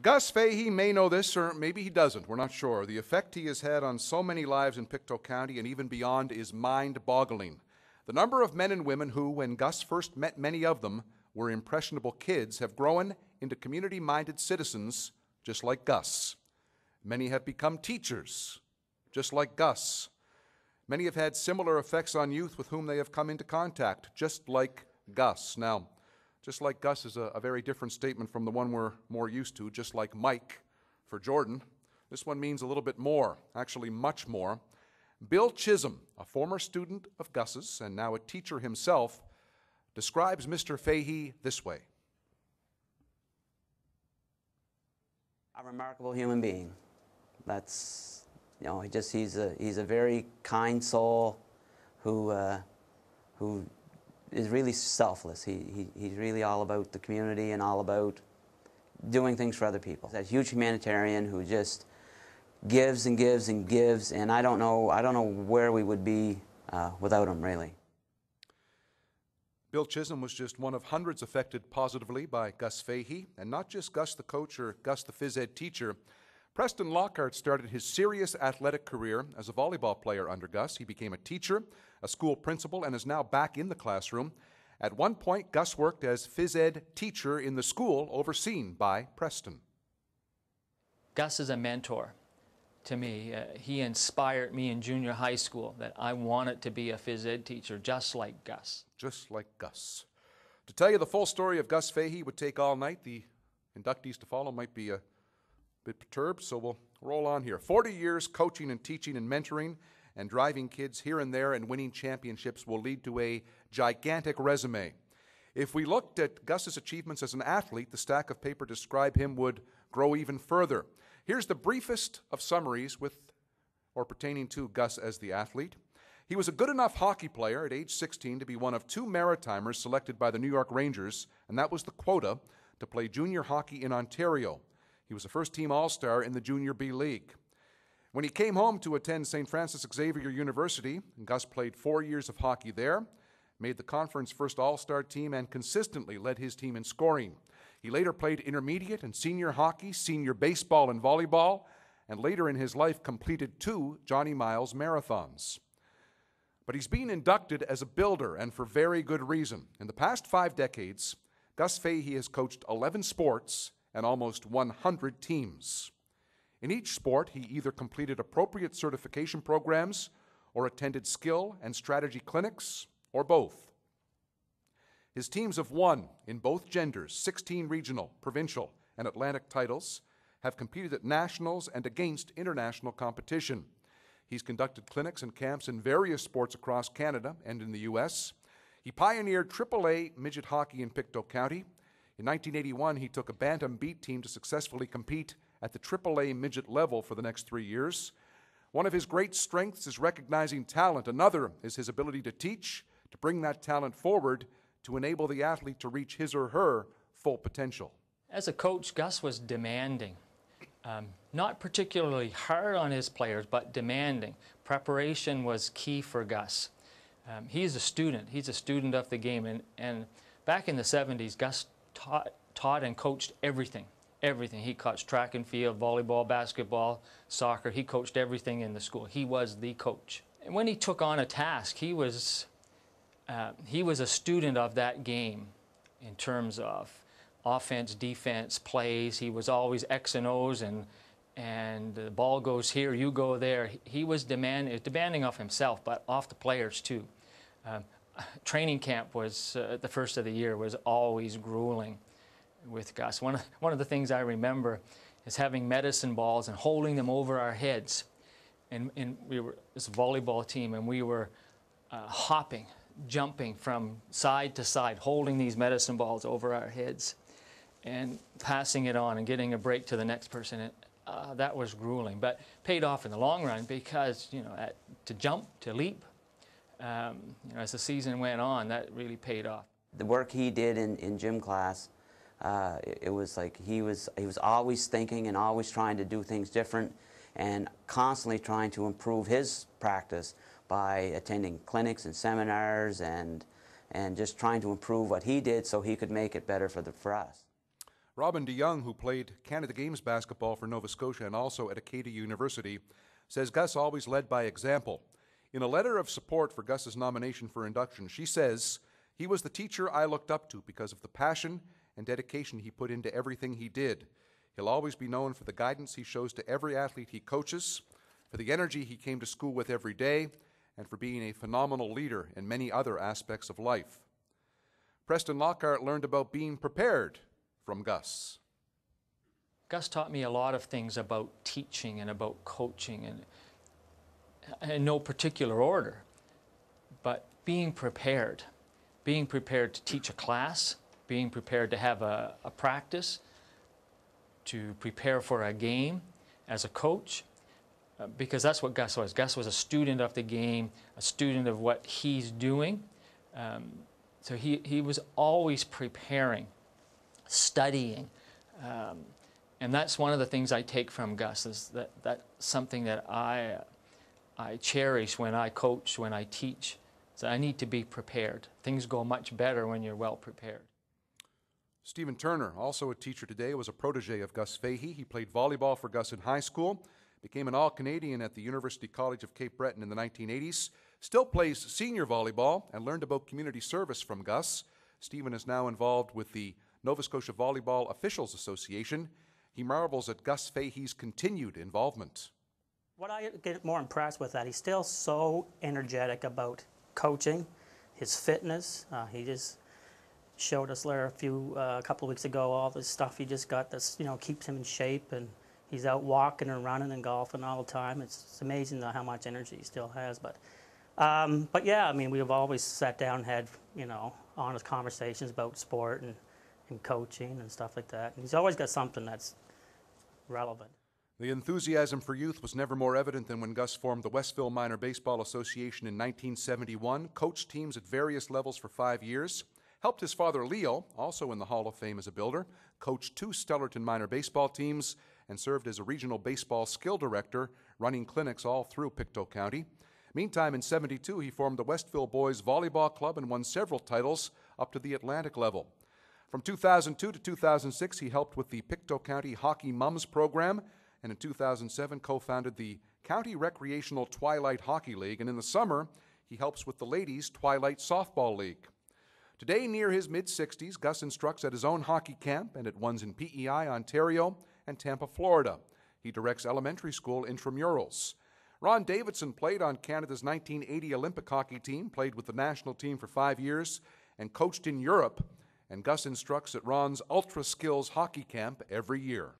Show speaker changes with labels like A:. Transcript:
A: Gus Fahey may know this, or maybe he doesn't. We're not sure. The effect he has had on so many lives in Pictou County and even beyond is mind-boggling. The number of men and women who, when Gus first met many of them, were impressionable kids, have grown into community-minded citizens just like Gus. Many have become teachers, just like Gus. Many have had similar effects on youth with whom they have come into contact, just like Gus. Now, just like Gus is a very different statement from the one we're more used to, just like Mike for Jordan. This one means a little bit more, actually much more. Bill Chisholm, a former student of Gus's and now a teacher himself, describes Mr. Fahey this way.
B: A remarkable human being. That's, he's a very kind soul who is really selfless. He's really all about the community and all about doing things for other people. That huge humanitarian who just gives and gives and gives, and I don't know where we would be without him, really.
A: Bill Chisholm was just one of hundreds affected positively by Gus Fahey, and not just Gus the coach or Gus the phys ed teacher. Preston Lockhart started his serious athletic career as a volleyball player under Gus. He became a teacher, a school principal, and is now back in the classroom. At one point, Gus worked as phys ed teacher in the school overseen by Preston.
C: Gus is a mentor to me. He inspired me in junior high school that I wanted to be a phys ed teacher just like Gus.
A: Just like Gus. To tell you the full story of Gus Fahey would take all night. The inductees to follow might be a bit perturbed, so we'll roll on here. 40 years coaching and teaching and mentoring and driving kids here and there and winning championships will lead to a gigantic resume. If we looked at Gus's achievements as an athlete, the stack of paper to describe him would grow even further. Here's the briefest of summaries with or pertaining to Gus as the athlete. He was a good enough hockey player at age 16 to be one of 2 Maritimers selected by the New York Rangers, and that was the quota to play junior hockey in Ontario. He was a first-team All-Star in the Junior B League. When he came home to attend St. Francis Xavier University, Gus played 4 years of hockey there, made the conference first All-Star team, and consistently led his team in scoring. He later played intermediate and senior hockey, senior baseball and volleyball, and later in his life completed 2 Johnny Miles marathons. But he's been inducted as a builder, and for very good reason. In the past 5 decades, Gus Fahey has coached 11 sports and almost 100 teams. In each sport, he either completed appropriate certification programs or attended skill and strategy clinics, or both. His teams have won in both genders 16 regional, provincial, and Atlantic titles, have competed at nationals and against international competition. He's conducted clinics and camps in various sports across Canada and in the U.S. He pioneered AAA midget hockey in Pictou County. In 1981, he took a Bantam Beat team to successfully compete at the AAA midget level for the next 3 years. One of his great strengths is recognizing talent. Another is his ability to teach, to bring that talent forward, to enable the athlete to reach his or her full potential.
C: As a coach, Gus was demanding. Not particularly hard on his players, but demanding. Preparation was key for Gus. He's a student. He's a student of the game. And back in the 70s, Gus taught and coached everything. Everything. He coached track and field, volleyball, basketball, soccer. He coached everything in the school. He was the coach. And when he took on a task, he was a student of that game in terms of offense, defense, plays. He was always X and O's, and the ball goes here, you go there. He was demanding of himself, but off the players too. Training camp was, the first of the year, was always grueling with Gus. One of the things I remember is having medicine balls and holding them over our heads. And we were this volleyball team, and we were hopping, jumping from side to side, holding these medicine balls over our heads and passing it on and getting a break to the next person. That was grueling, but paid off in the long run because, to jump, to leap, as the season went on, that really paid off.
B: The work he did in gym class, it was like he was always thinking and always trying to do things different and constantly trying to improve his practice by attending clinics and seminars and just trying to improve what he did so he could make it better for us.
A: Robin DeYoung, who played Canada Games basketball for Nova Scotia and also at Acadia University, says Gus always led by example. In a letter of support for Gus's nomination for induction, she says, "He was the teacher I looked up to because of the passion and dedication he put into everything he did. He'll always be known for the guidance he shows to every athlete he coaches, for the energy he came to school with every day, and for being a phenomenal leader in many other aspects of life." Preston Lockhart learned about being prepared from Gus.
C: Gus taught me a lot of things about teaching and about coaching, and in no particular order, but being prepared to teach a class, being prepared to have a practice, to prepare for a game as a coach, because that's what Gus was. Gus was a student of the game, a student of what he's doing. So he was always preparing, studying, and that's one of the things I take from Gus, is that's something that I cherish when I coach, when I teach. So I need to be prepared. Things go much better when you're well prepared.
A: Stephen Turner, also a teacher today, was a protege of Gus Fahey. He played volleyball for Gus in high school, became an All-Canadian at the University College of Cape Breton in the 1980s, still plays senior volleyball, and learned about community service from Gus. Stephen is now involved with the Nova Scotia Volleyball Officials Association. He marvels at Gus Fahey's continued involvement.
D: What I get more impressed with that, he's still so energetic about coaching, his fitness. He just showed us there a couple of weeks ago all this stuff he just got that's, keeps him in shape, and he's out walking and running and golfing all the time. It's amazing how much energy he still has. But yeah, I mean, we've always sat down and had, honest conversations about sport and coaching and stuff like that. And he's always got something that's relevant.
A: The enthusiasm for youth was never more evident than when Gus formed the Westville Minor Baseball Association in 1971, coached teams at various levels for 5 years, helped his father Leo, also in the Hall of Fame as a builder, coached 2 Stellarton minor baseball teams, and served as a regional baseball skill director, running clinics all through Pictou County. Meantime, in '72, he formed the Westville Boys Volleyball Club and won several titles up to the Atlantic level. From 2002 to 2006, he helped with the Pictou County Hockey Mums program, and in 2007 co-founded the County Recreational Twilight Hockey League, and in the summer, he helps with the Ladies Twilight Softball League. Today, near his mid-60s, Gus instructs at his own hockey camp and at ones in PEI, Ontario, and Tampa, Florida. He directs elementary school intramurals. Ron Davidson played on Canada's 1980 Olympic hockey team, played with the national team for 5 years, and coached in Europe. And Gus instructs at Ron's Ultra Skills Hockey Camp every year.